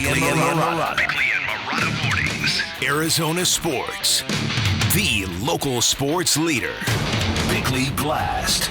Bickley and Marotta Mornings. Arizona Sports. The local sports leader. Bickley Blast.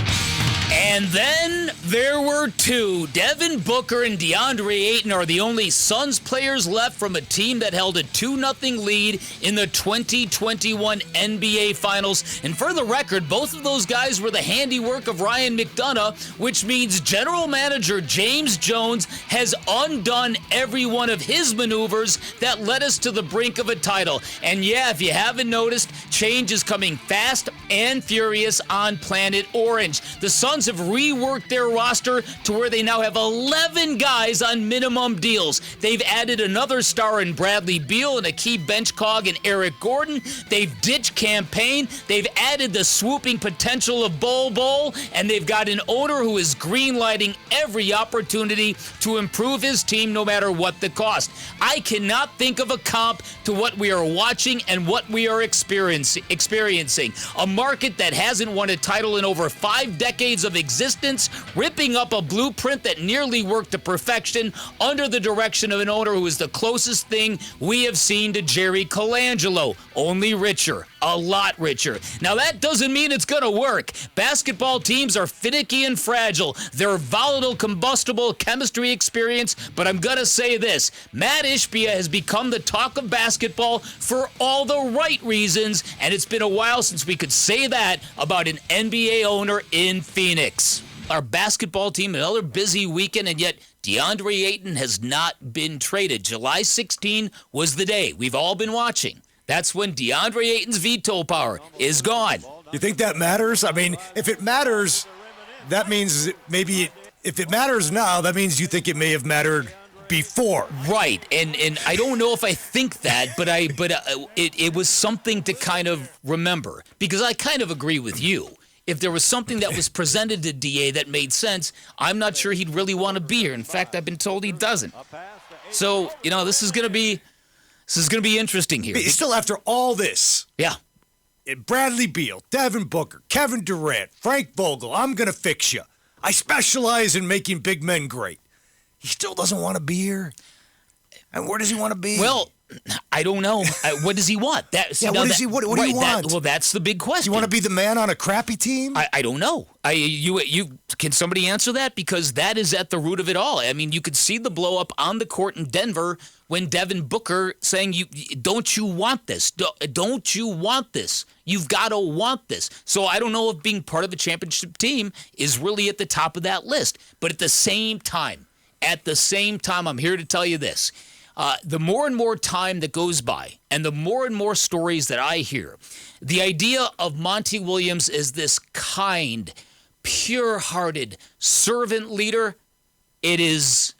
And then there were two. Devin Booker and DeAndre Ayton are the only Suns players left from a team that held a 2-0 lead in the 2021 NBA Finals. And for the record, both of those guys were the handiwork of Ryan McDonough, which means general manager James Jones has undone every one of his maneuvers that led us to the brink of a title. And yeah, if you haven't noticed, change is coming fast and furious on planet Orange. The Suns have reworked their roster to where they now have 11 guys on minimum deals. They've added another star in Bradley Beal and a key bench cog in Eric Gordon. They've ditched campaign. They've added the swooping potential of Bol Bol, and they've got an owner who is greenlighting every opportunity to improve his team no matter what the cost. I cannot think of a comp to what we are watching and what we are experiencing. A market that hasn't won a title in over 5 decades of existence, ripping up a blueprint that nearly worked to perfection under the direction of an owner who is the closest thing we have seen to Jerry Colangelo, only richer, a lot richer. Now that doesn't mean it's going to work. Basketball teams are finicky and fragile. They're volatile, combustible chemistry experience, but I'm going to say this. Mat Ishbia has become the talk of basketball for all the right reasons, and it's been a while since we could say that about an NBA owner in Phoenix. Our basketball team, another busy weekend, and yet DeAndre Ayton has not been traded. July 16 was the day we've all been watching. That's when DeAndre Ayton's veto power is gone. You think that matters? I mean, if it matters, that means maybe if it matters now, that means you think it may have mattered before. Right, and I don't know if I think that, but it was something to kind of remember, because I kind of agree with you. If there was something that was presented to DA that made sense, I'm not sure he'd really want to be here. In fact, I've been told he doesn't. So, this is going to be interesting here. Still, after all this, yeah, Bradley Beal, Devin Booker, Kevin Durant, Frank Vogel, I'm going to fix you. I specialize in making big men great. He still doesn't want to be here. And where does he want to be? Well, I don't know. What does he want? What do you want? Well, that's the big question. You want to be the man on a crappy team? I don't know. You can somebody answer that? Because that is at the root of it all. I mean, you could see the blow up on the court in Denver when Devin Booker saying, don't you want this? Don't you want this? You've got to want this. So I don't know if being part of a championship team is really at the top of that list. But at the same time, I'm here to tell you this. The more and more time that goes by and the more and more stories that I hear, the idea of Monty Williams as this kind, pure-hearted servant leader, it is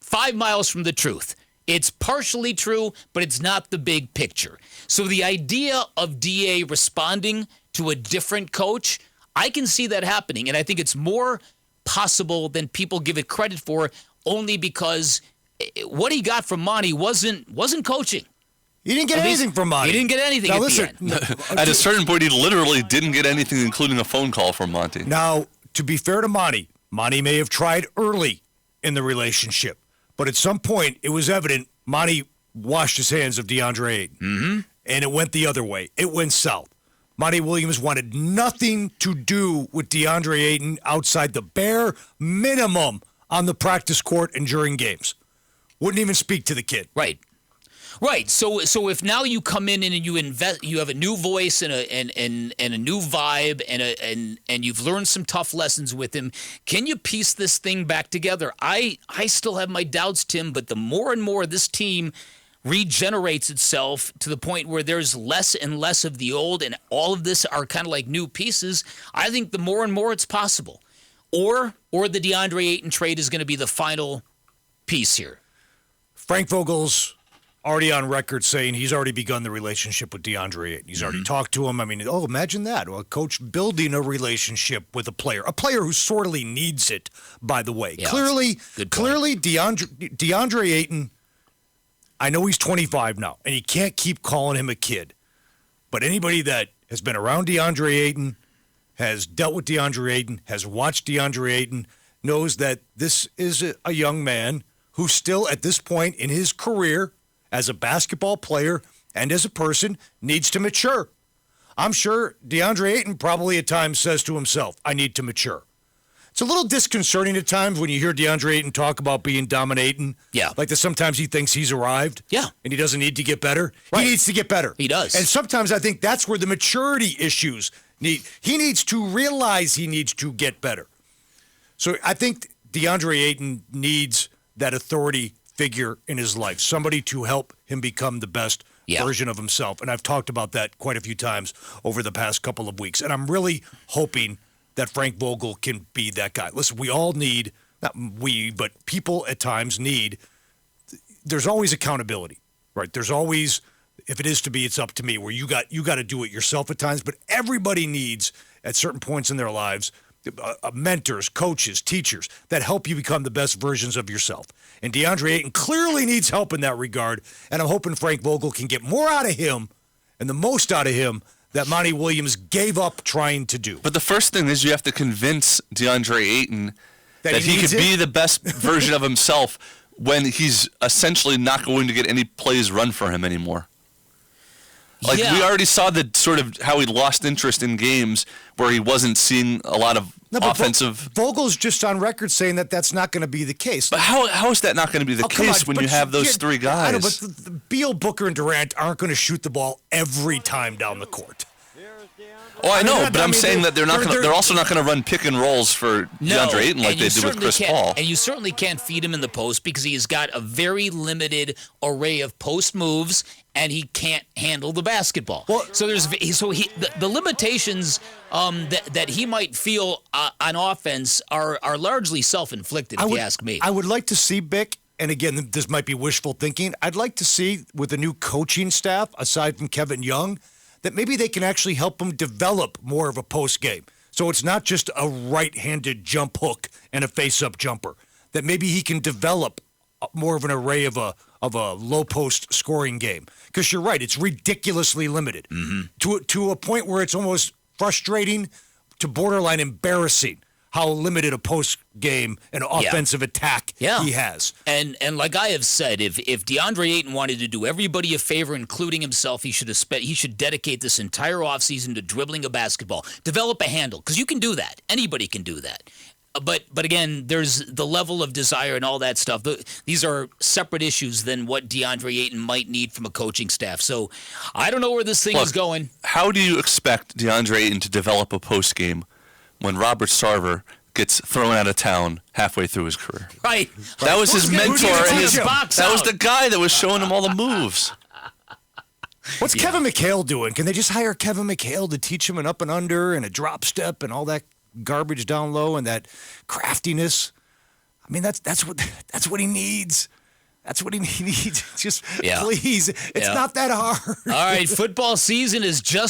5 miles from the truth. It's partially true, but it's not the big picture. So the idea of DA responding to a different coach, I can see that happening, and I think it's more possible than people give it credit for, only because what he got from Monty wasn't coaching. He didn't get anything from Monty. He didn't get anything at the end. At a certain point, he literally didn't get anything, including a phone call from Monty. Now, to be fair to Monty may have tried early in the relationship, but at some point, it was evident Monty washed his hands of DeAndre Ayton. Mm-hmm. And it went the other way. It went south. Monty Williams wanted nothing to do with DeAndre Ayton outside the bare minimum on the practice court and during games. Wouldn't even speak to the kid. Right. So if now you come in and you invest, you have a new voice and a new vibe and you've learned some tough lessons with him, can you piece this thing back together? I still have my doubts, Tim, but the more and more this team regenerates itself to the point where there's less and less of the old and all of this are kind of like new pieces, I think the more and more it's possible. Or the DeAndre Ayton trade is going to be the final piece here. Frank Vogel's already on record saying he's already begun the relationship with DeAndre Ayton. He's already talked to him. I mean, imagine that. Well, a coach building a relationship with a player who sorely needs it, by the way. Yeah, clearly, DeAndre Ayton, I know he's 25 now, and you can't keep calling him a kid. But anybody that has been around DeAndre Ayton, has dealt with DeAndre Ayton, has watched DeAndre Ayton, knows that this is a young man who still at this point in his career as a basketball player and as a person needs to mature. I'm sure DeAndre Ayton probably at times says to himself, I need to mature. It's a little disconcerting at times when you hear DeAndre Ayton talk about being dominating. Yeah. Like that sometimes he thinks he's arrived. Yeah. And he doesn't need to get better. Right. He needs to get better. He does. And sometimes I think that's where the maturity issues need. He needs to realize he needs to get better. So I think DeAndre Ayton needs that authority figure in his life, somebody to help him become the best version of himself. And I've talked about that quite a few times over the past couple of weeks. And I'm really hoping that Frank Vogel can be that guy. Listen, we all need, not we, but people at times need, there's always accountability, right? There's always, if it is to be, it's up to me, where you got to do it yourself at times. But everybody needs, at certain points in their lives, mentors, coaches, teachers that help you become the best versions of yourself. And DeAndre Ayton clearly needs help in that regard. And I'm hoping Frank Vogel can get more out of him and the most out of him that Monty Williams gave up trying to do. But the first thing is you have to convince DeAndre Ayton that he could be the best version of himself when he's essentially not going to get any plays run for him anymore. Like, we already saw the sort of how he lost interest in games where he wasn't seeing a lot of offensive. Vogel's just on record saying that that's not going to be the case. But how is that not going to be the case when you have those three guys? I know, but the Beal, Booker, and Durant aren't going to shoot the ball every time down the court. Oh, I know, but I'm saying that they're also not going to run pick and rolls for DeAndre Ayton like they did with Chris Paul. And you certainly can't feed him in the post because he's got a very limited array of post moves, and he can't handle the basketball. Well, so the limitations that he might feel on offense are largely self-inflicted, if you ask me. I would like to see Bick, and again, this might be wishful thinking, I'd like to see with a new coaching staff, aside from Kevin Young, that maybe they can actually help him develop more of a post game. So it's not just a right-handed jump hook and a face-up jumper. That maybe he can develop more of an array of a low post scoring game. Because you're right, it's ridiculously limited to a point where it's almost frustrating to borderline embarrassing how limited a post game and offensive attack he has. And like I have said, if DeAndre Ayton wanted to do everybody a favor, including himself, he should dedicate this entire offseason to dribbling a basketball, develop a handle, because you can do that. Anybody can do that. But again, there's the level of desire and all that stuff. These are separate issues than what DeAndre Ayton might need from a coaching staff. So I don't know where this thing is going. How do you expect DeAndre Ayton to develop a post game when Robert Sarver gets thrown out of town halfway through his career? Right. That was his mentor. That was the guy that was showing him all the moves. What's Kevin McHale doing? Can they just hire Kevin McHale to teach him an up and under and a drop step and all that garbage down low and that craftiness? I mean, that's what he needs. That's what he needs. Just please, it's not that hard. All right, football season is just